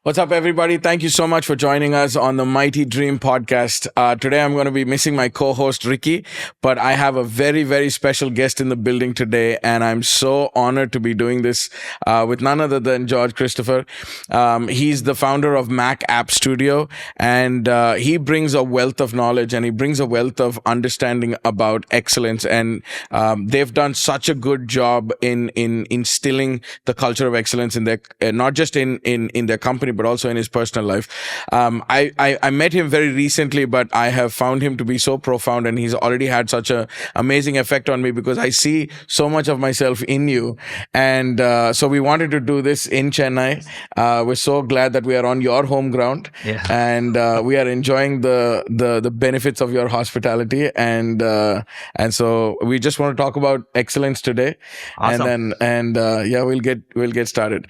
What's up, everybody? Thank you so much for joining us on the Mighty Dream podcast. Today, I'm going to be missing my co-host, Ricky, but I have a very, very special guest in the building today, and I'm so honored to be doing this with none other than George Cristopher. He's the founder of Mac App Studio, and he brings a wealth of knowledge, and he brings a wealth of understanding about excellence, and they've done such a good job in instilling the culture of excellence in their, not just in their company, but also in his personal life. I met him very recently, but I have found him to be so profound, and he's already had such an amazing effect on me because I see so much of myself in you. And so we wanted to do this in Chennai. We're so glad that we are on your home ground, and we are enjoying the benefits of your hospitality. And so we just want to talk about excellence today. Awesome. And we'll get started.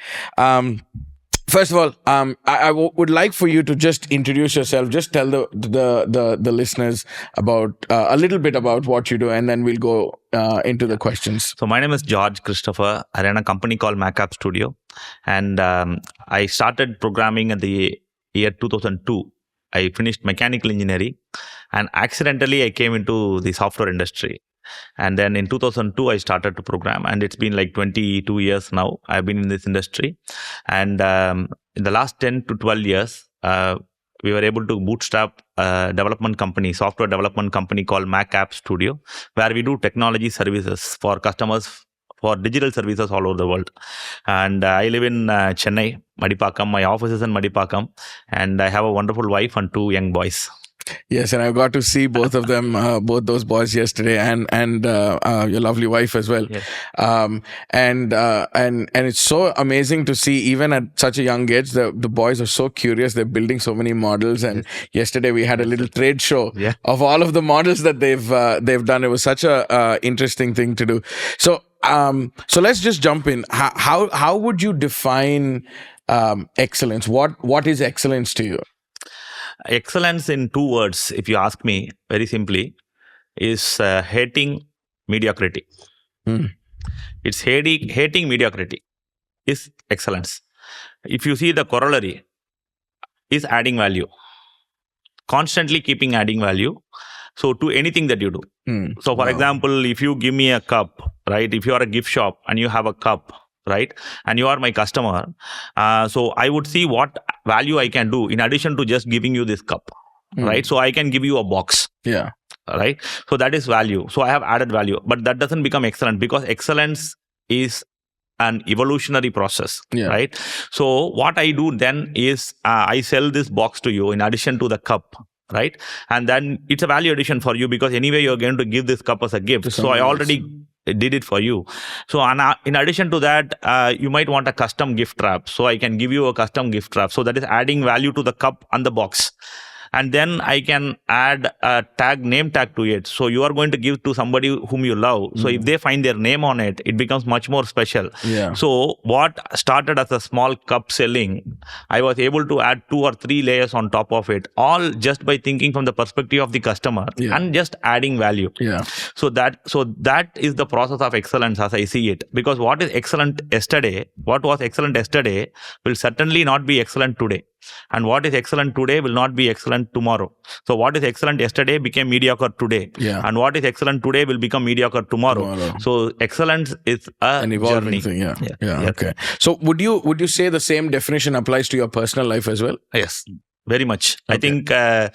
First of all, I would like for you to just introduce yourself. Just tell the listeners about a little bit about what you do, and then we'll go into the questions. So my name is George Cristopher. I run a company called Mac App Studio, and I started programming in the year 2002. I finished mechanical engineering, and accidentally I came into the software industry. And then in 2002, I started to program, and it's been like 22 years now. I've been in this industry. And in the last 10 to 12 years, we were able to bootstrap a development company, software development company called Mac App Studio, where we do technology services for customers for digital services all over the world. And I live in Chennai, Madipakam. My office is in Madipakam, and I have a wonderful wife and two young boys. Yes, and I got to see both of them, both those boys yesterday, and your lovely wife as well. Yes. And it's so amazing to see, even at such a young age, the boys are so curious. They're building so many models, and yesterday we had a little trade show of all of the models that they've done. It was such a interesting thing to do. So let's just jump in. How would you define excellence? What is excellence to you? Excellence in two words, if you ask me, very simply, is hating mediocrity. It's hating mediocrity is excellence. If you see the corollary, is adding value. Constantly keeping adding value. So to anything that you do. So for example, if you give me a cup, right? If you are a gift shop and you have a cup, right? And you are my customer. So I would see what value I can do in addition to just giving you this cup, right? So I can give you a box. Yeah. Right? So that is value. So I have added value, but that doesn't become excellent because excellence is an evolutionary process, right? So what I do then is I sell this box to you in addition to the cup. Right? And then it's a value addition for you because anyway, you're going to give this cup as a gift. So I already did it for you. So in addition to that, you might want a custom gift wrap. So I can give you a custom gift wrap. So that is adding value to the cup and the box. And then I can add a name tag to it. So you are going to give to somebody whom you love. So if they find their name on it, it becomes much more special. So what started as a small cup selling, I was able to add 2 or 3 layers on top of it, all just by thinking from the perspective of the customer and just adding value. So that is the process of excellence as I see it. Because what was excellent yesterday will certainly not be excellent today. And what is excellent today will not be excellent tomorrow. So what is excellent yesterday became mediocre today. And what is excellent today will become mediocre tomorrow. So excellence is an evolving journey. thing. Okay. So would you say the same definition applies to your personal life as well? Yes, very much. I think, I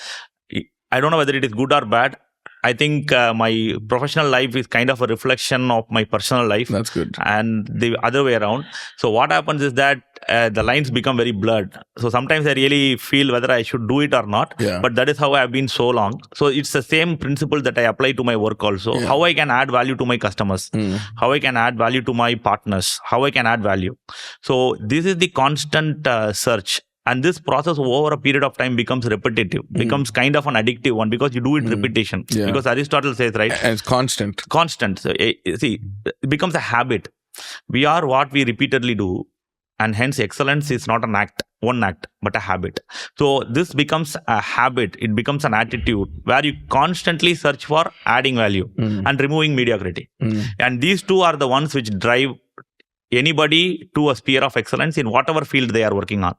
don't know whether it is good or bad. I think my professional life is kind of a reflection of my personal life. That's good. And the other way around. So what happens is that the lines become very blurred. So sometimes I really feel whether I should do it or not. But that is how I have been so long. So it's the same principle that I apply to my work also. How I can add value to my customers. How I can add value to my partners. How I can add value. So this is the constant search. And this process over a period of time becomes repetitive, becomes kind of an addictive one because you do it repetition. Because Aristotle says, right? And it's constant. Constant. So, see, it becomes a habit. We are what we repeatedly do. And hence excellence is not one act, but a habit. So this becomes a habit. It becomes an attitude where you constantly search for adding value and removing mediocrity. And these two are the ones which drive anybody to a sphere of excellence in whatever field they are working on.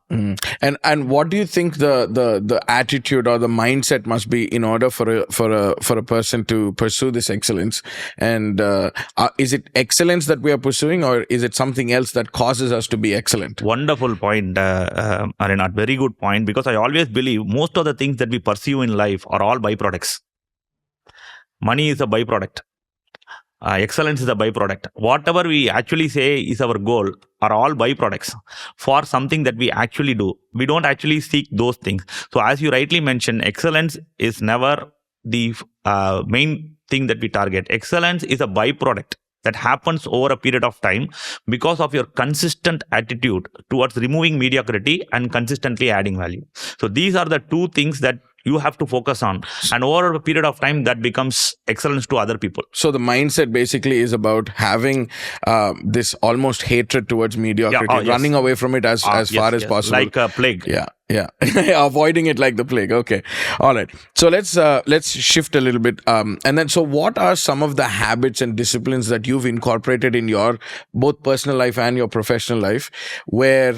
And what do you think the attitude or the mindset must be in order for a person to pursue this excellence? And is it excellence that we are pursuing, or is it something else that causes us to be excellent? Wonderful point, Reinhard. Very good point, because I always believe most of the things that we pursue in life are all byproducts. Money is a byproduct. Excellence is a byproduct. Whatever we actually say is our goal are all byproducts for something that we actually do. We don't actually seek those things. So as you rightly mentioned, excellence is never the main thing that we target. Excellence is a byproduct that happens over a period of time because of your consistent attitude towards removing mediocrity and consistently adding value. So these are the two things that you have to focus on, and over a period of time that becomes excellence to other people. So the mindset basically is about having this almost hatred towards mediocrity, running away from it as far as possible, like a plague. Yeah. Avoiding it like the plague. Okay. All right. So let's shift a little bit. And then, so what are some of the habits and disciplines that you've incorporated in your both personal life and your professional life, where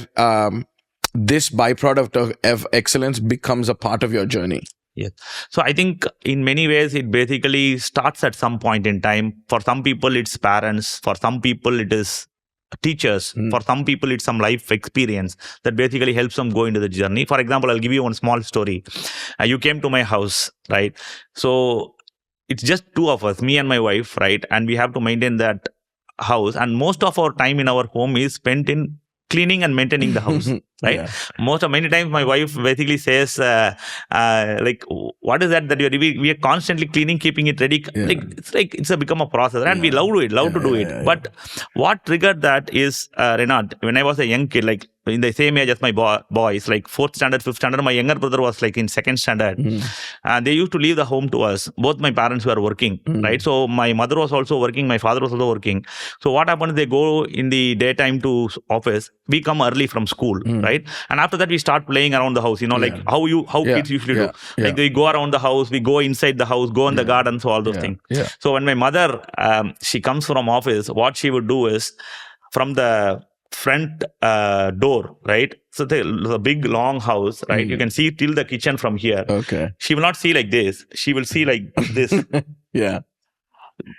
this byproduct of excellence becomes a part of your journey? Yes. So I think in many ways it basically starts at some point in time. For some people it's parents, for some people it is teachers, for some people it's some life experience that basically helps them go into the journey. For example, I'll give you one small story. You came to my house, right? So it's just two of us, me and my wife, right? And we have to maintain that house, and most of our time in our home is spent in cleaning and maintaining the house, right? Many times my wife basically says, like, what is that you're doing? We are constantly cleaning, keeping it ready. Like it's become a process, and we love to do it. But what triggered that is, Reinhard, when I was a young kid, like in the same age as my boys, like 4th standard, 5th standard, my younger brother was like in 2nd standard. And they used to leave the home to us. Both my parents were working, right? So my mother was also working, my father was also working. So what happens, they go in the daytime to office, we come early from school, right? And after that we start playing around the house, like how kids usually do. Like they go around the house, we go inside the house, go in the garden, so all those things. So when my mother, she comes from office, what she would do is, from the front door, right? So the big long house, right? You can see till the kitchen from here. Okay. She will not see like this. She will see like this.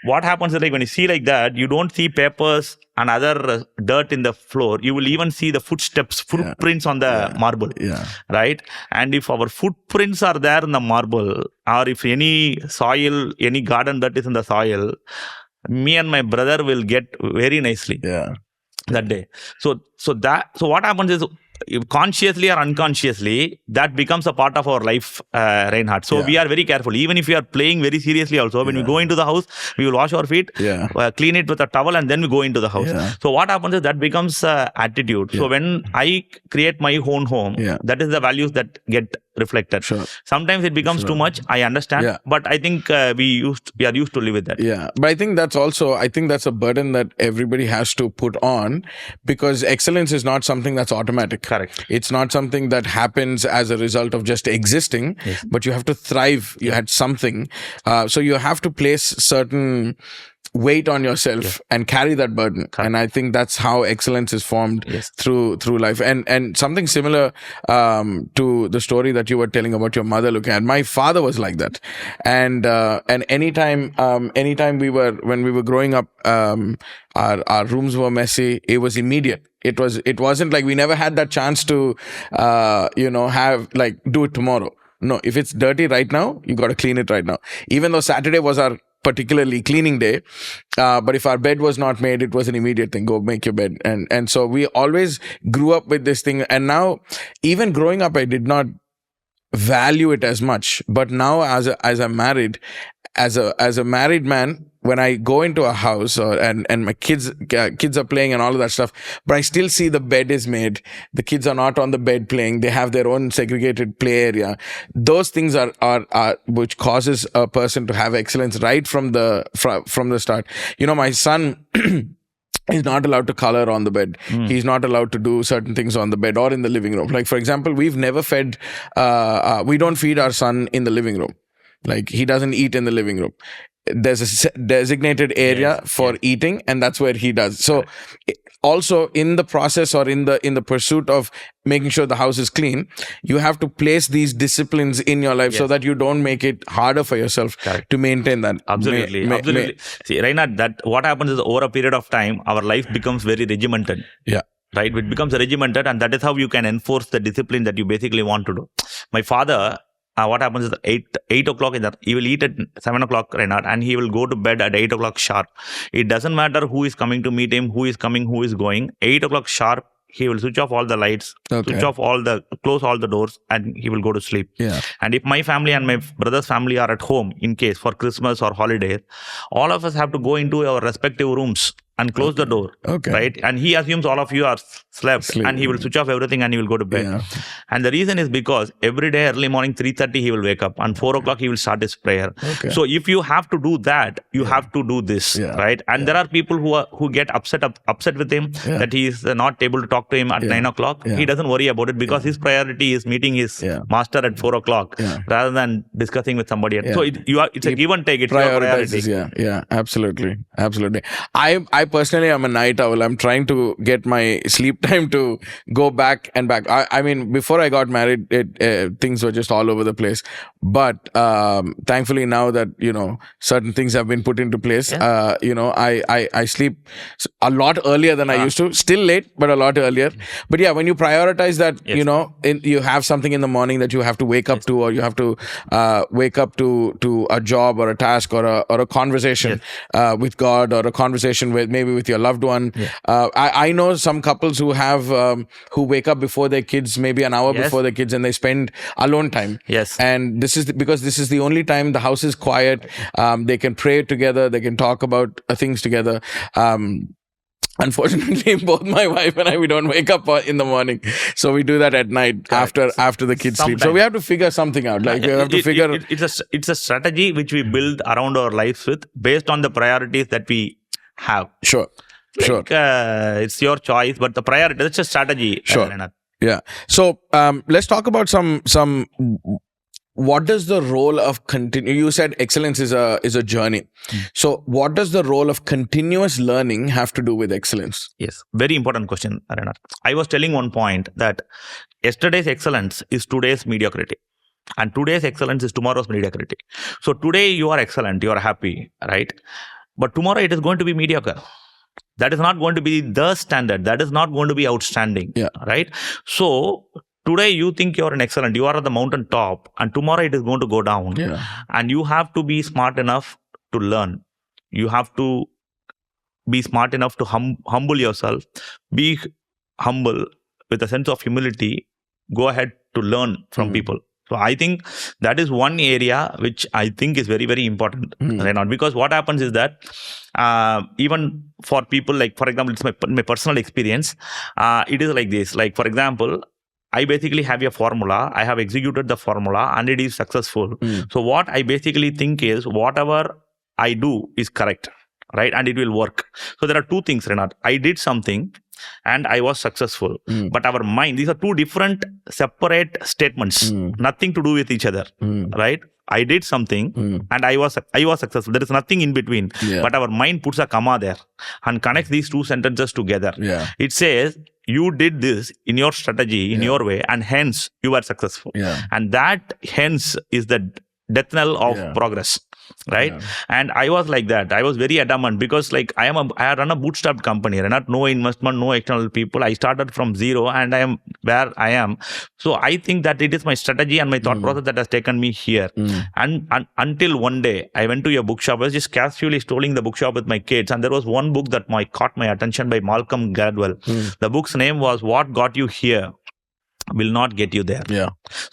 What happens is, like, when you see like that, you don't see papers and other dirt in the floor. You will even see the footprints on the marble, right? And if our footprints are there in the marble, or if any soil, any garden dirt is in the soil, me and my brother will get very nicely that day. So what happens is, consciously or unconsciously, that becomes a part of our life, Reinhard. So we are very careful. Even if we are playing very seriously also, when we go into the house, we will wash our feet, clean it with a towel, and then we go into the house. So what happens is, that becomes attitude. So when I create my own home, that is the values that get reflected. Sometimes it becomes too much, I understand, but I think we are used to live with that. But I think that's a burden that everybody has to put on, because excellence is not something that's automatic. Correct. It's not something that happens as a result of just existing, but you have to thrive. You had something. So you have to place certain weight on yourself and carry that burden. And I think that's how excellence is formed through life. And something similar to the story that you were telling about your mother looking at. My father was like that. And anytime when we were growing up, our rooms were messy. It was immediate. It wasn't like we never had that chance to have like do it tomorrow. No, if it's dirty right now, you got to clean it right now. Even though Saturday was our particularly cleaning day, but if our bed was not made, it was an immediate thing. Go make your bed. And so we always grew up with this thing. And now, even growing up, I did not value it as much. But now, as I'm married, as a married man, when I go into a house and my kids are playing and all of that stuff, but I still see the bed is made. The kids are not on the bed playing. They have their own segregated play area. Those things are which causes a person to have excellence right from the start. My son he's not allowed to color on the bed. He's not allowed to do certain things on the bed or in the living room. Like, for example, we've never fed, we don't feed our son in the living room. Like, he doesn't eat in the living room. There's a designated area for eating, and that's where he does. So also in the process or in the pursuit of making sure the house is clean, you have to place these disciplines in your life so that you don't make it harder for yourself to maintain that. Absolutely. See, Reinhard, that what happens is over a period of time, our life becomes very regimented. Yeah. Right? It becomes regimented, and that is how you can enforce the discipline that you basically want to do. My father, what happens is 8 o'clock, he will eat at 7 o'clock, Reinhard, and he will go to bed at 8 o'clock sharp. It doesn't matter who is coming to meet him, who is coming, who is going. 8 o'clock sharp, he will switch off all the lights, close all the doors, and he will go to sleep. Yeah. And if my family and my brother's family are at home, in case for Christmas or holidays, all of us have to go into our respective rooms and close the door. Right? And he assumes all of you are slept, and he will switch off everything and he will go to bed. Yeah. And the reason is because every day early morning 3:30 he will wake up, and 4 o'clock he will start his prayer. So if you have to do that, you have to do this, right? And there are people who get upset with him that he is not able to talk to him at 9 o'clock. He doesn't worry about it because his priority is meeting his master at 4 o'clock rather than discussing with somebody else. So it's a give and take. It's your priority. Yeah, absolutely. I personally am a night owl. I'm trying to get my sleep time to go back and back. I mean, before I got married, things were just all over the place. But thankfully now that, certain things have been put into place, I sleep a lot earlier than I used to. Still late, but a lot earlier. But yeah, when you prioritize that, you have something in the morning that you have to wake up to, or you have to wake up to a job or a task or a conversation with God, or a conversation maybe with your loved one. I know some couples who have who wake up before their kids, maybe an hour before their kids, and they spend alone time. And this is because this is the only time the house is quiet. They can pray together. They can talk about things together. Unfortunately, both my wife and I, we don't wake up in the morning, so we do that at night after the kids sleep. So we have to figure something out. Like we have to figure. It's a strategy which we build around our lives with based on the priorities that we have. Sure. It's your choice, but the priority, it's a strategy. Sure. Yeah. So let's talk about some. What does the role of you said excellence is a journey. So what does the role of continuous learning have to do with excellence? Yes, very important question, Reinhard. I was telling one point that yesterday's excellence is today's mediocrity, and today's excellence is tomorrow's mediocrity. So today you are excellent, you are happy, right? But tomorrow it is going to be mediocre. That is not going to be the standard. That is not going to be outstanding, right? So today you think you're an excellent, you are at the mountain top, and tomorrow it is going to go down. And you have to be smart enough to learn. You have to be smart enough to humble yourself. Be humble with a sense of humility. Go ahead to learn from people. So I think that is one area which I think is very, very important. Because what happens is that even for people, like, for example, it's my personal experience. It is like this. Like, for example, I basically have a formula. I have executed the formula and it is successful. So what I basically think is whatever I do is correct, right? And it will work. So there are two things, Reinhard. I did something and I was successful. But our mind, these are two different separate statements, nothing to do with each other, right? I did something and I was successful. There is nothing in between. But our mind puts a comma there and connects these two sentences together. It says, you did this in your strategy, in your way, and hence you were successful. And that hence is the death knell of progress. Right. And I was like that. I was very adamant because like I run a bootstrapped company, and no investment, no external people. I started from zero and I am where I am. So I think that it is my strategy and my thought process that has taken me here. And until one day I went to a bookshop. I was just casually strolling the bookshop with my kids, and there was one book that caught my attention by Malcolm Gladwell. The book's name was What Got You Here Will Not Get You There.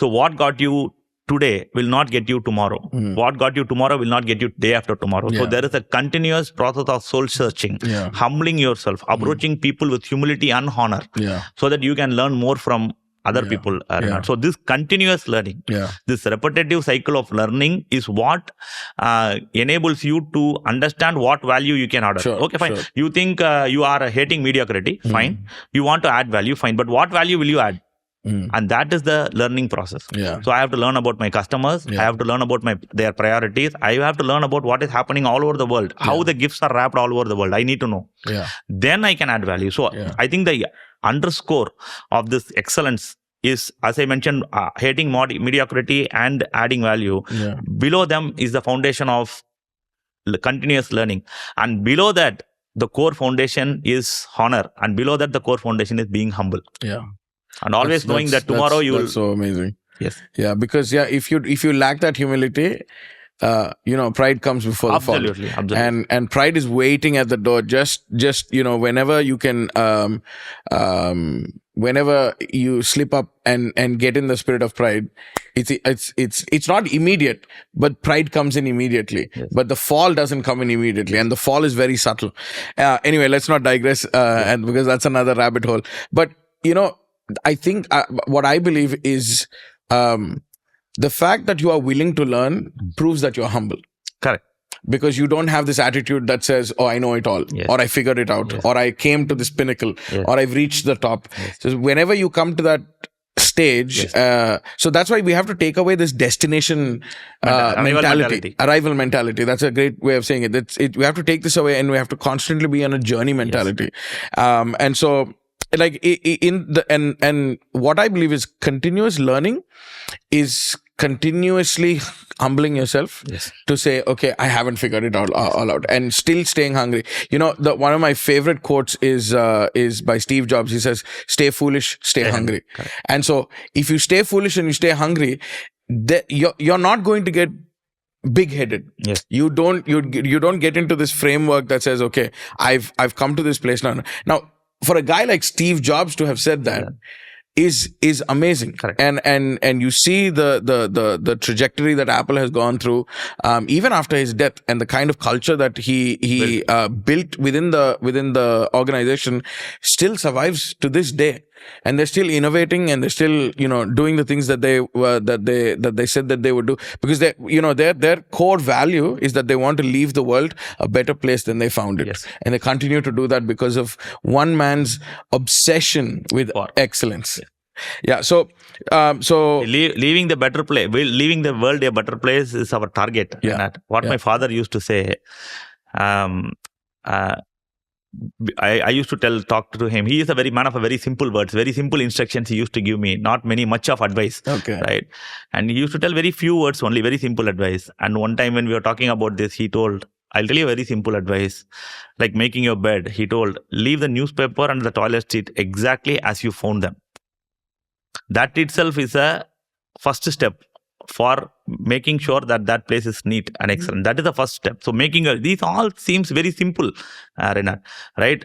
So what got you today will not get you tomorrow. What got you tomorrow will not get you day after tomorrow. So there is a continuous process of soul searching, humbling yourself, approaching people with humility and honor, so that you can learn more from other people. So this continuous learning, this repetitive cycle of learning is what enables you to understand what value you can add. Okay, fine. You think you are hating mediocrity, fine. You want to add value, fine. But what value will you add? And that is the learning process. Yeah. So I have to learn about my customers. I have to learn about their priorities. I have to learn about what is happening all over the world, how the gifts are wrapped all over the world. I need to know. Yeah. Then I can add value. So I think the underscore of this excellence is, as I mentioned, hating mediocrity and adding value. Yeah. Below them is the foundation of continuous learning. And below that, the core foundation is honor. And below that, the core foundation is being humble. Yeah. And always knowing that tomorrow you will. That's so amazing. Yes. Yeah, because if you lack that humility, pride comes before the fall. Absolutely. And pride is waiting at the door. Just whenever you can, whenever you slip up and get in the spirit of pride, it's not immediate, but pride comes in immediately. Yes. But the fall doesn't come in immediately, and the fall is very subtle. Anyway, let's not digress, and because that's another rabbit hole. But I think what I believe is the fact that you are willing to learn proves that you're humble. Correct. Because you don't have this attitude that says, oh, I know it all, or I figured it out, or I came to this pinnacle, or I've reached the top. So whenever you come to that stage, so that's why we have to take away this destination arrival mentality. That's a great way of saying it. We have to take this away, and we have to constantly be on a journey mentality. And so, like and what I believe is continuous learning is continuously humbling yourself to say, okay, I haven't figured it all out, and still staying hungry. One of my favorite quotes is by Steve Jobs. He says, "Stay foolish, stay hungry." And so, if you stay foolish and you stay hungry, you're not going to get big-headed. Yes. You don't get into this framework that says, okay, I've come to this place now. Now, for a guy like Steve Jobs to have said that is amazing. Correct. And you see the trajectory that Apple has gone through, even after his death, and the kind of culture that he built within the organization still survives to this day. And they're still innovating, and they're still doing the things that they said that they would do, because their core value is that they want to leave the world a better place than they found it. Yes. And they continue to do that because of one man's obsession with excellence. Yeah. So leaving the better place, leaving the world a better place is our target. Yeah. What my father used to say. I used to talk to him. He is a man of very simple words, very simple instructions he used to give me, not much of advice. Okay. Right. And he used to tell very few words only, very simple advice. And one time when we were talking about this, he told, I'll tell you a very simple advice, like making your bed. He told, leave the newspaper and the toilet seat exactly as you found them. That itself is a first step for making sure that place is neat and excellent. That is the first step. So these all seems very simple, Reinhard, right?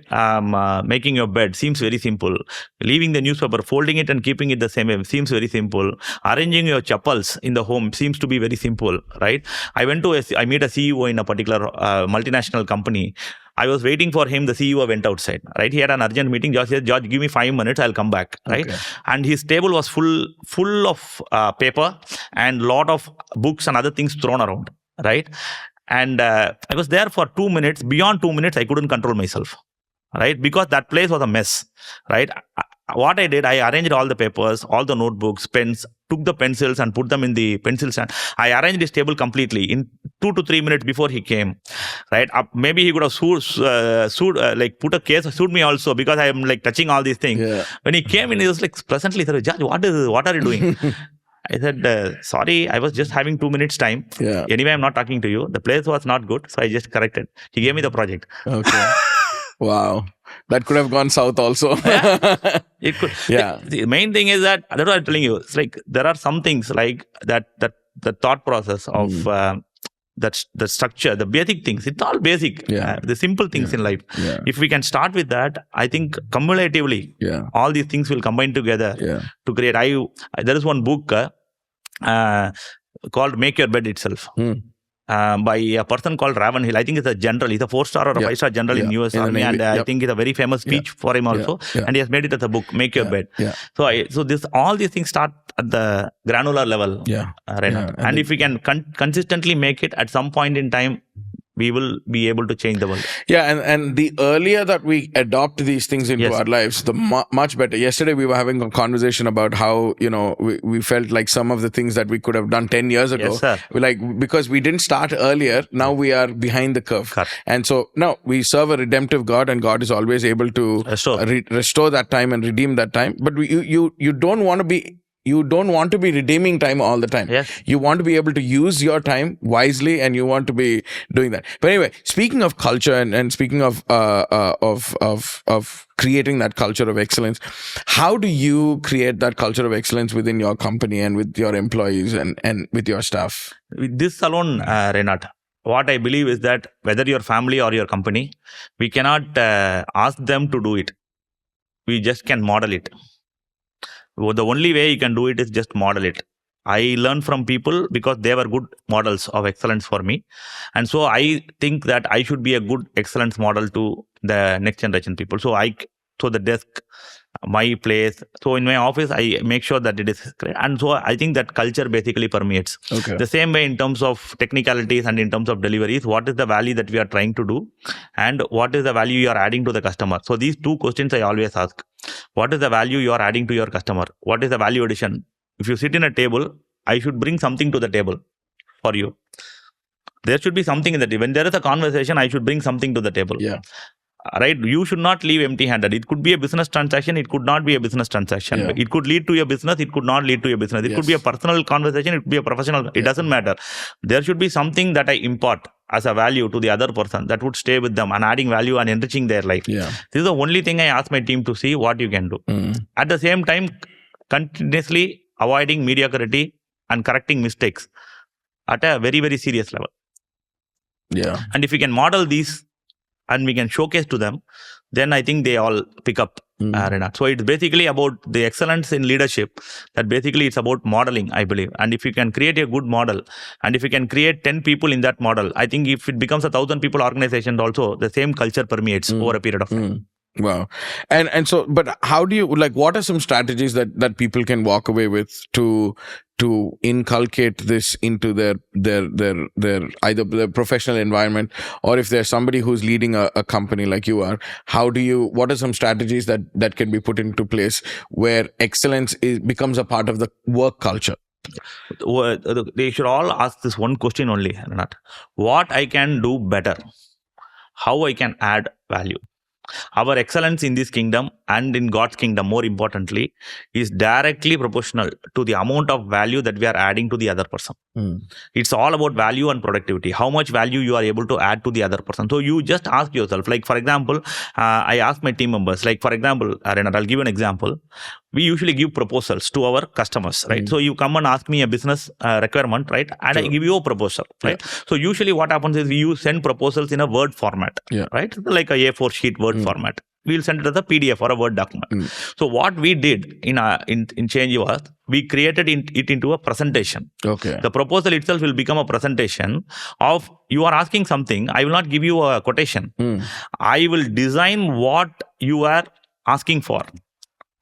Making your bed seems very simple. Leaving the newspaper, folding it and keeping it the same way seems very simple. Arranging your chappals in the home seems to be very simple, right? I meet a CEO in a particular multinational company. I was waiting for him. The CEO went outside, right? He had an urgent meeting. George said, George, give me 5 minutes. I'll come back, right? Okay. And his table was full of paper and lot of books and other things thrown around, right? And I was there for 2 minutes. Beyond 2 minutes, I couldn't control myself, right? Because that place was a mess, right? What I did, I arranged all the papers, all the notebooks, pens, took the pencils and put them in the pencil stand. I arranged his table completely in 2 to 3 minutes before he came, right? Maybe he could have put a case, sued me also, because I am like touching all these things. Yeah. When he came in, he was like pleasantly, said, Judge, what are you doing? I said, sorry, I was just having 2 minutes time. Yeah. Anyway, I'm not talking to you. The place was not good, so I just corrected. He gave me the project. Okay. Wow. That could have gone south also. Yeah, it could. Yeah. The main thing is that's what I'm telling you. It's like there are some things like that the thought process of the structure, the basic things. It's all basic. Yeah. The simple things in life. Yeah. If we can start with that, I think cumulatively, all these things will combine together to create. There is one book called Make Your Bed Itself. By a person called Ravan Hill. I think it's a general. He's a 4-star or a 5-star general in US Army, and I think it's a very famous speech for him also. And he has made it as a book, Make Your Bed. So all these things start at the granular level, and if we can consistently make it, at some point in time, we will be able to change the world. Yeah, and the earlier that we adopt these things into Yes. our lives, the much better. Yesterday we were having a conversation about how, we felt like some of the things that we could have done 10 years ago, Yes, sir. because we didn't start earlier, now we are behind the curve. Correct. And so now we serve a redemptive God, and God is always able to restore that time and redeem that time. But you don't want to be redeeming time all the time. Yes. You want to be able to use your time wisely, and you want to be doing that. But anyway, speaking of culture and speaking of creating that culture of excellence, how do you create that culture of excellence within your company and with your employees and with your staff? With this alone, Reinhard, what I believe is that whether your family or your company, we cannot ask them to do it. We just can model it. The only way you can do it is just model it. I learned from people because they were good models of excellence for me. And so I think that I should be a good excellence model to the next generation people. So the desk, my place. So in my office, I make sure that it is great. And so I think that culture basically permeates. Okay. The same way in terms of technicalities and in terms of deliveries, what is the value that we are trying to do and what is the value you are adding to the customer? So these two questions I always ask. What is the value you are adding to your customer? What is the value addition? If you sit in a table, I should bring something to the table for you. There should be something in the table. When there is a conversation, I should bring something to the table. Yeah. Right? You should not leave empty-handed. It could be a business transaction. It could not be a business transaction. Yeah. It could lead to a business. It could not lead to a business. It could be a personal conversation. It could be a professional. It doesn't matter. There should be something that I impart as a value to the other person that would stay with them and adding value and enriching their life. Yeah. This is the only thing I ask my team to see what you can do. At the same time, continuously avoiding mediocrity and correcting mistakes at a very, very serious level. Yeah. And if we can model these and we can showcase to them, then I think they all pick up. So it's basically about the excellence in leadership, that basically it's about modeling, I believe. And if you can create a good model, and if you can create 10 people in that model, I think if it becomes 1,000 people organization also, the same culture permeates over a period of time. Wow. And so, but how do you, what are some strategies that people can walk away with to inculcate this into their either their professional environment, or if there's somebody who's leading a company like you are, what are some strategies that can be put into place where excellence becomes a part of the work culture? They should all ask this one question only, Renat. What I can do better? How I can add value? Our excellence in this kingdom and in God's kingdom, more importantly, is directly proportional to the amount of value that we are adding to the other person. It's all about value and productivity. How much value you are able to add to the other person. So you just ask yourself, for example, I ask my team members, for example, Reinhard, I'll give you an example. We usually give proposals to our customers, right? So you come and ask me a business requirement, right? And I give you a proposal, right? Yeah. So usually what happens is you send proposals in a Word format, right? Like a A4 sheet Word format. We'll send it as a PDF or a Word document. So what we did in Change was, we created it into a presentation. Okay. The proposal itself will become a presentation of, you are asking something, I will not give you a quotation. I will design what you are asking for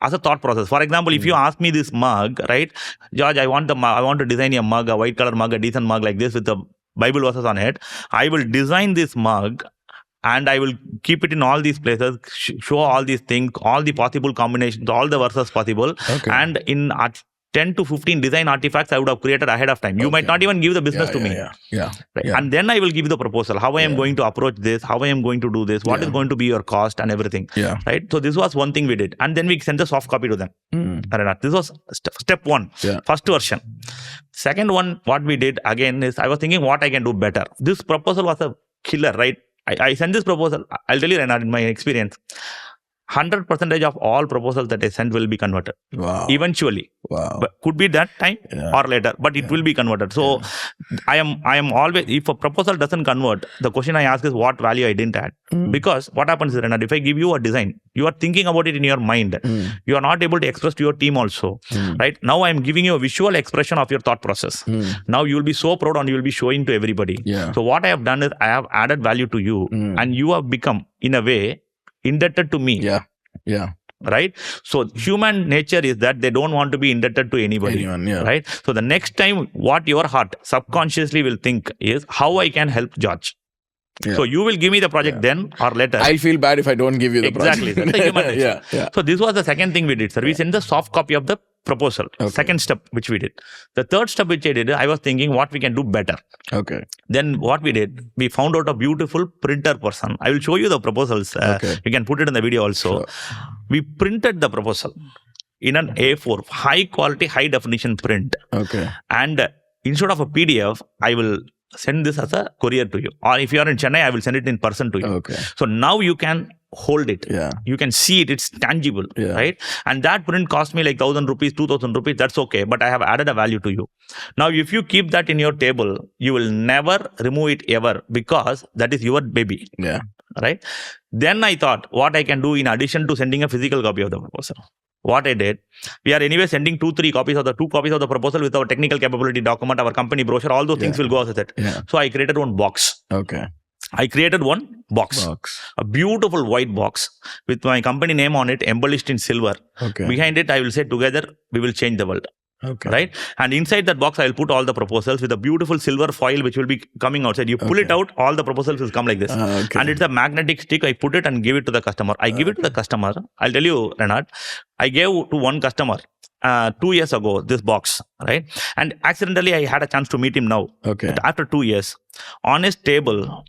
as a thought process. For example, if you ask me this mug, right, George, I want to design a mug, a white color mug, a decent mug like this with the Bible verses on it. I will design this mug and I will keep it in all these places, show all these things, all the possible combinations, all the verses possible. Okay. And in 10 to 15 design artifacts I would have created ahead of time. You might not even give the business to me. Right? And then I will give the proposal. How I am going to approach this, how I am going to do this, what is going to be your cost and everything. Right? So this was one thing we did. And then we sent a soft copy to them. This was step one, first version. Second one, what we did again is, I was thinking what I can do better. This proposal was a killer, right? I sent this proposal. I'll tell you, Reinhard, in my experience, 100% of all proposals that I send will be converted. Wow. Eventually. Wow. But could be that time or later, but it will be converted. So I am always, if a proposal doesn't convert, the question I ask is what value I didn't add. Because what happens is, Reinhard, if I give you a design, you are thinking about it in your mind. You are not able to express to your team also. Right? Now I am giving you a visual expression of your thought process. Now you will be so proud and you will be showing to everybody. So what I have done is, I have added value to you and you have become, in a way, indebted to me. Right? So human nature is that they don't want to be indebted to anybody. Right? So the next time, what your heart subconsciously will think is, how I can help George. Yeah. So you will give me the project then or later. I'll feel bad if I don't give you the Exactly. project. That's the human nature. Yeah. So this was the second thing we did, sir. We sent the soft copy of the proposal. Okay. Second step which we did. The third step which I did, I was thinking what we can do better. Okay. Then what we did, we found out a beautiful printer person. I will show you the proposals. Okay. You can put it in the video also. Sure. We printed the proposal in an A4, high quality, high definition print. Okay. And instead of a PDF, I will send this as a courier to you. Or if you are in Chennai, I will send it in person to you. Okay. So now you can hold it. Yeah. You can see it. It's tangible, right? And that print cost me like 1,000 rupees, 2,000 rupees. That's okay. But I have added a value to you. Now, if you keep that in your table, you will never remove it ever because that is your baby. Yeah. Right? Then I thought what I can do in addition to sending a physical copy of the proposal. What I did, we are anyway sending 2 copies of the proposal with our technical capability document, our company brochure, all those things will go with it. Yeah. So I created one box. Okay. I created one box. A beautiful white box with my company name on it, embellished in silver. Okay. Behind it, I will say together, we will change the world. Okay. Right? And inside that box, I will put all the proposals with a beautiful silver foil, which will be coming outside. You pull it out, all the proposals will come like this. Okay. And it's a magnetic stick. I put it and give it to the customer. I give it to the customer. I'll tell you, Reinhard, I gave to one customer 2 years ago, this box, right? And accidentally, I had a chance to meet him now. Okay. After 2 years, on his table,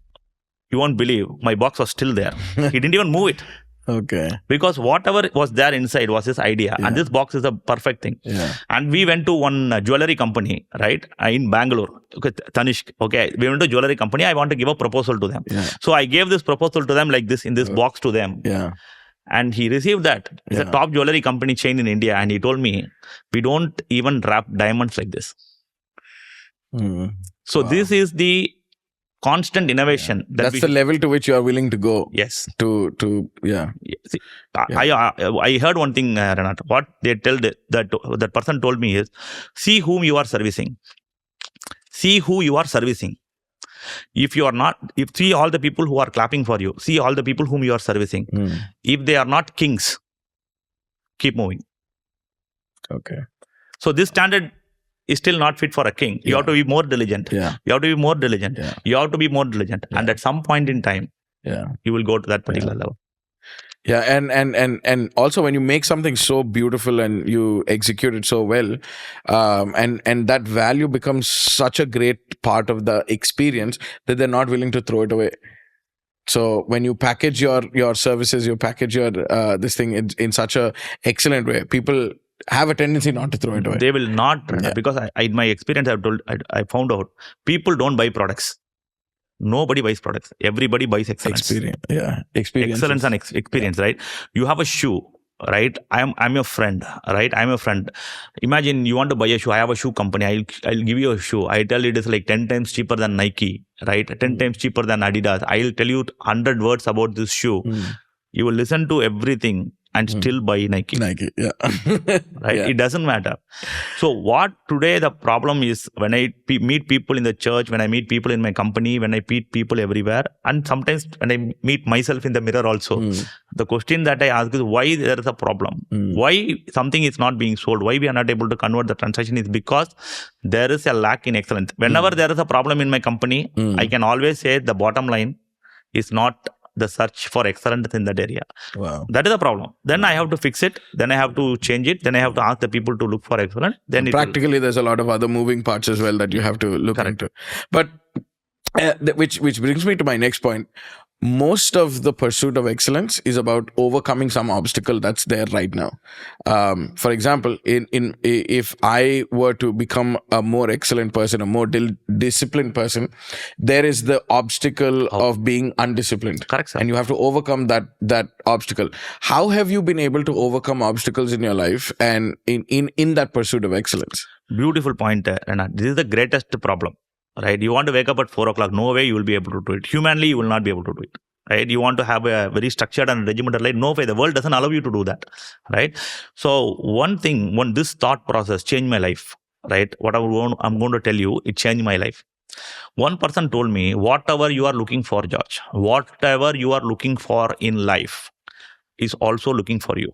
you won't believe, my box was still there. He didn't even move it. Okay. Because whatever was there inside was his idea. And this box is a perfect thing. Yeah. And we went to one jewelry company, right? In Bangalore. Okay, Tanishq. Okay. We went to jewelry company. I want to give a proposal to them. Yeah. So I gave this proposal to them like this in this box to them. Yeah. And he received that. It's a top jewelry company chain in India. And he told me, we don't even wrap diamonds like this. So this is the constant innovation. That's the level to which you are willing to go. Yes. See, I heard one thing, Reinhard. What they tell that person told me is, see whom you are servicing. See who you are servicing. If see all the people who are clapping for you, see all the people whom you are servicing. If they are not kings, keep moving. Okay. So this standard is still not fit for a king. You have to be more diligent. You have to be more diligent. You have to be more diligent. And at some point in time, you will go to that particular level. Yeah, and also when you make something so beautiful and you execute it so well, and that value becomes such a great part of the experience that they're not willing to throw it away. So when you package your services, you package your this thing in such a excellent way, people have a tendency not to throw it away. They will not, because in my experience, I found out people don't buy products. Nobody buys products. Everybody buys excellence. Excellence and experience, right? You have a shoe, right? I'm your friend, right? I'm your friend. Imagine you want to buy a shoe. I have a shoe company. I'll give you a shoe. I tell it is like 10 times cheaper than Nike, right? 10 times cheaper than Adidas. I'll tell you 100 words about this shoe. You will listen to everything and still buy Nike. Right? It doesn't matter. So what today the problem is, when I meet people in the church, when I meet people in my company, when I meet people everywhere, and sometimes when I meet myself in the mirror also, the question that I ask is why there is a problem. Why something is not being sold? Why we are not able to convert the transaction is because there is a lack in excellence. Whenever there is a problem in my company, I can always say the bottom line is not the search for excellence in that area. Wow. That is the problem. Then I have to fix it. Then I have to change it. Then I have to ask the people to look for excellence. Then practically there's a lot of other moving parts as well that you have to look into. But which brings me to my next point. Most of the pursuit of excellence is about overcoming some obstacle that's there right now. For example, if I were to become a more excellent person, a more disciplined person, there is the obstacle of being undisciplined. Correct, sir. And you have to overcome that obstacle. How have you been able to overcome obstacles in your life and in that pursuit of excellence? Beautiful point, Reinhard. This is the greatest problem. Right? You want to wake up at 4 o'clock. No way you will be able to do it. Humanly, you will not be able to do it. Right? You want to have a very structured and regimented life. No way. The world doesn't allow you to do that. Right? So one thing, when this thought process changed my life, right? What I'm going to tell you, it changed my life. One person told me, whatever you are looking for, George, whatever you are looking for in life is also looking for you.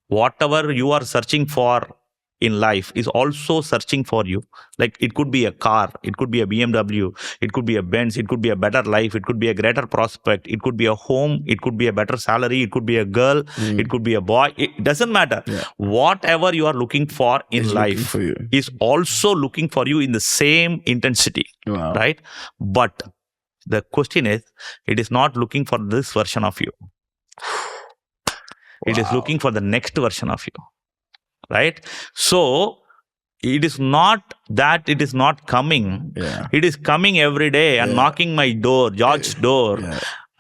Whatever you are searching for in life is also searching for you. Like it could be a car, it could be a BMW, it could be a Benz, it could be a better life, it could be a greater prospect, it could be a home, it could be a better salary, it could be a girl, it could be a boy. It doesn't matter. Whatever you are looking for in life is also looking for you in the same intensity, right? But the question is, it is not looking for this version of you. It is looking for the next version of you, right? So it is not that it is not coming. It is coming every day and knocking my door, George's door.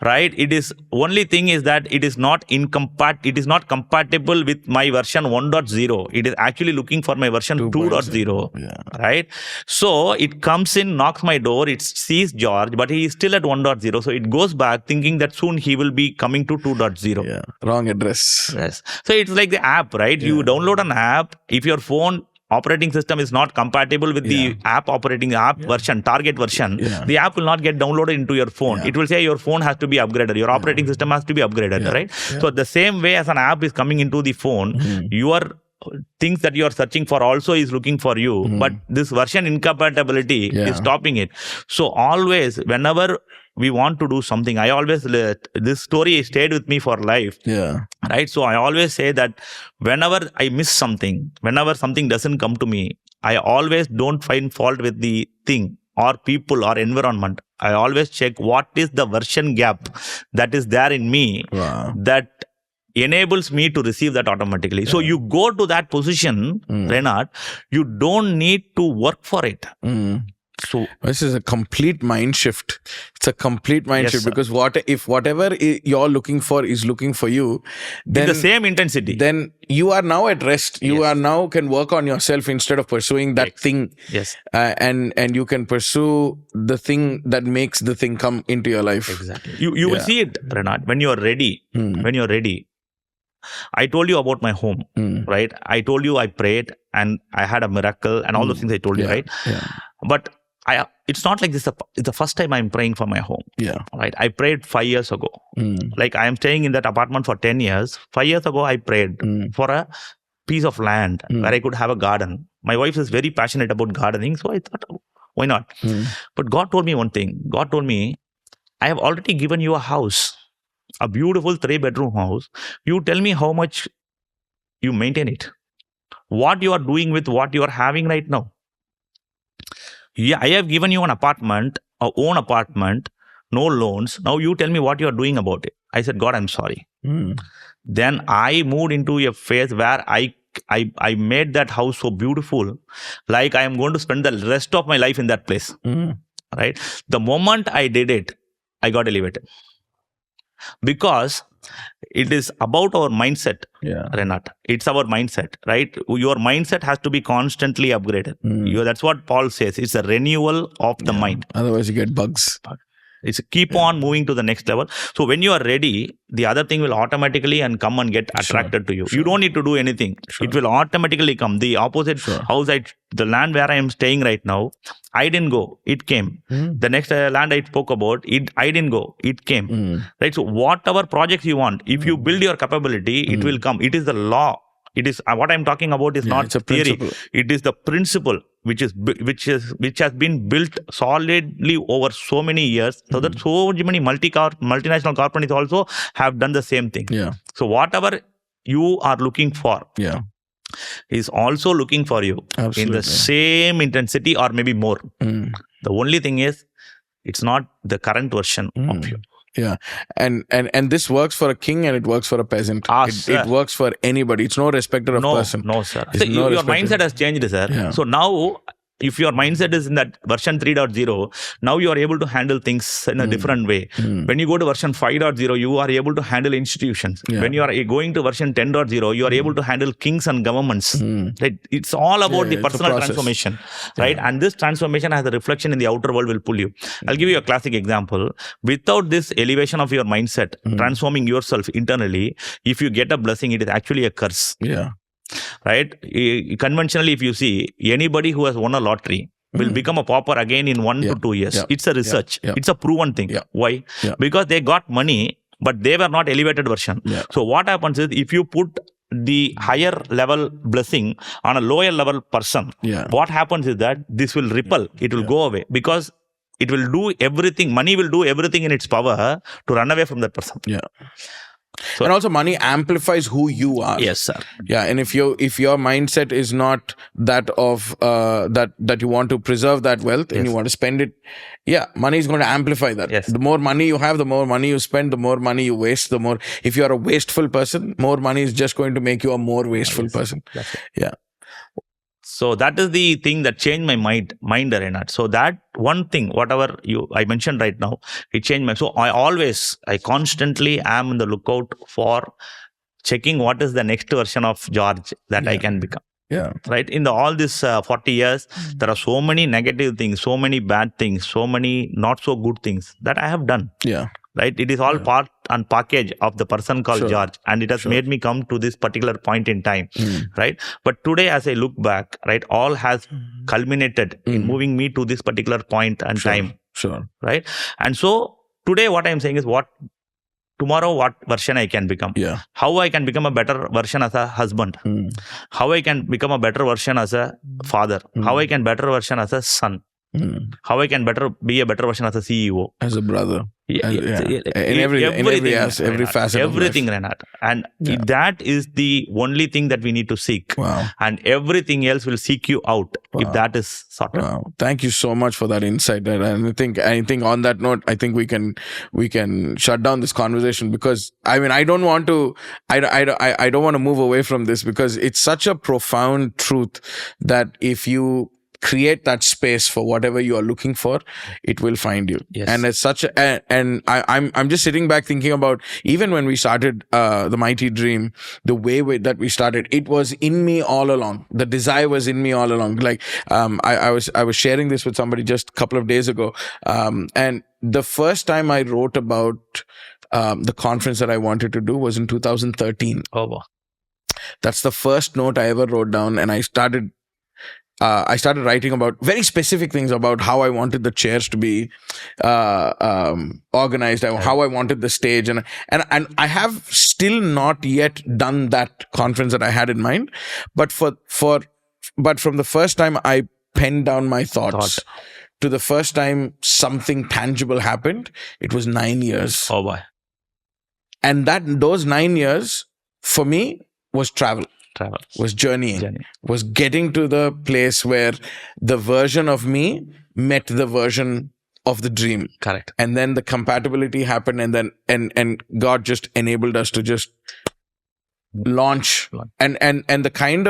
Right? It is only thing is that it is not compatible with my version 1.0. It is actually looking for my version 2.0. Right? So it comes in, knocks my door, it sees George, but he is still at 1.0. So it goes back thinking that soon he will be coming to 2.0. Wrong address. Yes. So it's like the app, right? You download an app. If your phone operating system is not compatible with the app version, target version, the app will not get downloaded into your phone. It will say your phone has to be upgraded, your operating system has to be upgraded, right? So the same way as an app is coming into the phone, your things that you are searching for also is looking for you, but this version incompatibility is stopping it. So always, whenever we want to do something, I always, this story stayed with me for life. Right? So I always say that whenever I miss something, whenever something doesn't come to me, I always don't find fault with the thing or people or environment. I always check what is the version gap that is there in me that enables me to receive that automatically. So you go to that position, Reinhard, you don't need to work for it. So this is a complete mind shift. It's a complete mind shift, because if whatever you're looking for is looking for you, then in the same intensity, then you are now at rest. You are now can work on yourself instead of pursuing that thing. And you can pursue the thing that makes the thing come into your life. Exactly. You will see it, Reinhard, when you are ready. When you are ready. I told you about my home, right? I told you I prayed and I had a miracle and all those things I told you, right? But it's not like this. It's the first time I'm praying for my home. Right. I prayed 5 years ago. Like I am staying in that apartment for 10 years. 5 years ago, I prayed for a piece of land where I could have a garden. My wife is very passionate about gardening. So I thought, why not? But God told me one thing. God told me, I have already given you a house, a beautiful 3-bedroom house. You tell me how much you maintain it. What you are doing with what you are having right now. I have given you an apartment, our own apartment, no loans. Now you tell me what you are doing about it. I said, God, I'm sorry. Then I moved into a phase where I made that house so beautiful, like I am going to spend the rest of my life in that place. Right? The moment I did it, I got elevated. Because it is about our mindset, Reinhard. It's our mindset, right? Your mindset has to be constantly upgraded. That's what Paul says. It's a renewal of the mind. Otherwise, you get bugs. It's keep on moving to the next level. So when you are ready, the other thing will automatically and come and get attracted to you. You don't need to do anything. It will automatically come. The opposite house, the land where I am staying right now, I didn't go. It came. The next land I spoke about, I didn't go. It came. Right. So whatever projects you want, if you build your capability, it will come. It is the law. It is what I'm talking about is not a theory. It is the principle which has been built solidly over so many years, so that so many multinational companies also have done the same thing. So whatever you are looking for is also looking for you in the same intensity or maybe more. The only thing is, it's not the current version of you. And this works for a king and it works for a peasant. It works for anybody. It's no respecter of person. No, sir. So your mindset has changed, sir. So now, if your mindset is in that version 3.0, now you are able to handle things in a different way. When you go to version 5.0, you are able to handle institutions. When you are going to version 10.0, you are able to handle kings and governments. Right? It's all about the personal transformation. Right? And this transformation has a reflection in the outer world will pull you. I'll give you a classic example. Without this elevation of your mindset, transforming yourself internally, if you get a blessing, it is actually a curse. Right? Conventionally, if you see, anybody who has won a lottery will become a pauper again in 1 to 2 years. It's a research. It's a proven thing. Why? Because they got money, but they were not elevated version. So what happens is, if you put the higher level blessing on a lower level person, what happens is that this will ripple, it will go away, because it will do everything. Money will do everything in its power to run away from that person. So, and also money amplifies who you are. Yes, sir. Yeah, and if your mindset is not that of that you want to preserve that wealth and you want to spend it, money is going to amplify that. The more money you have, the more money you spend, the more money you waste, the more. If you are a wasteful person, more money is just going to make you a more wasteful person. So that is the thing that changed my mind, Reinhard. So that one thing, whatever I mentioned right now, it changed my. So I constantly am in the lookout for checking what is the next version of George that I can become. Right. In all this 40 years, there are so many negative things, so many bad things, so many not so good things that I have done. Right. It is all part and package of the person called George, and it has made me come to this particular point in time. Right. But today, as I look back, right, all has culminated in moving me to this particular point and time. Right. And so today, what I am saying is tomorrow, what version I can become. How I can become a better version as a husband. How I can become a better version as a father. How I can better version as a son. How I can be a better version as a CEO. As a brother. In every facet everything, of life. Reinhard. And that is the only thing that we need to seek. And everything else will seek you out if that is sorted. Thank you so much for that insight. And I think on that note, I think we can shut down this conversation, because I mean, I don't want to move away from this, because it's such a profound truth that if you create that space for whatever you are looking for, it will find you. And it's such and I'm just sitting back thinking about, even when we started the Mighty Dream, the way that we started, it was in me all along. The desire was in me all along. Like I was sharing this with somebody just a couple of days ago, and the first time I wrote about the conference that I wanted to do was in 2013. That's the first note I ever wrote down, and I started writing about very specific things about how I wanted the chairs to be organized, how I wanted the stage, and I have still not yet done that conference that I had in mind. But from the first time I penned down my thoughts to the first time something tangible happened, it was 9 years. And those 9 years for me was travel. Was journeying, was getting to the place where the version of me met the version of the dream. Correct. And then the compatibility happened, and then and God just enabled us to just launch. And the kind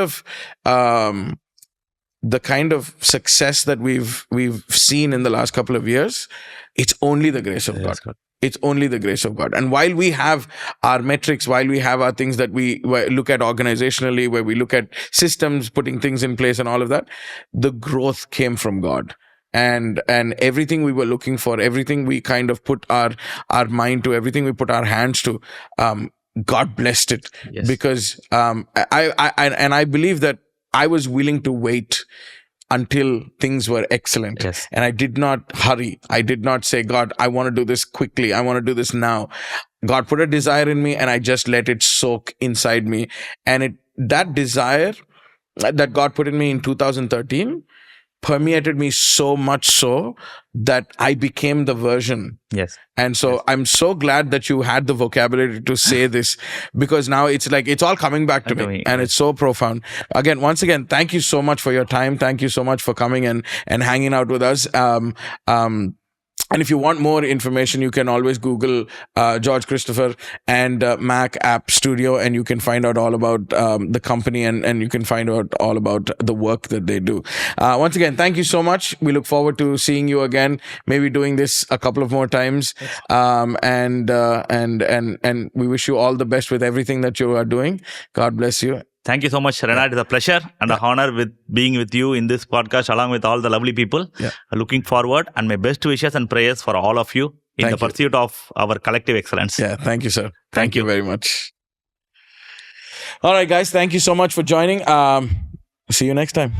of success that we've seen in the last couple of years, it's only the grace of God. It's only the grace of God. And while we have our metrics, while we have our things that we look at organizationally, where we look at systems, putting things in place and all of that, the growth came from God. And everything we were looking for, everything we kind of put our mind to, everything we put our hands to, God blessed it. Because I believe that I was willing to wait until things were excellent. And I did not hurry. I did not say, God, I want to do this quickly. I want to do this now. God put a desire in me, and I just let it soak inside me. And that desire that God put in me in 2013 permeated me so much so that I became the version. And so I'm so glad that you had the vocabulary to say this, because now it's like it's all coming back to me, and it's so profound. Once again, thank you so much for your time. Thank you so much for coming and hanging out with us. And if you want more information, you can always Google George Cristopher and Mac App Studio, and you can find out all about the company, and you can find out all about the work that they do. Once again, thank you so much. We look forward to seeing you again, maybe doing this a couple of more times. And we wish you all the best with everything that you are doing. God bless you. Thank you so much, Reinhard. It's a pleasure and an honor with being with you in this podcast, along with all the lovely people. Looking forward, and my best wishes and prayers for all of you in the pursuit of our collective excellence. Thank you, sir. Thank you very much. All right, guys. Thank you so much for joining. See you next time.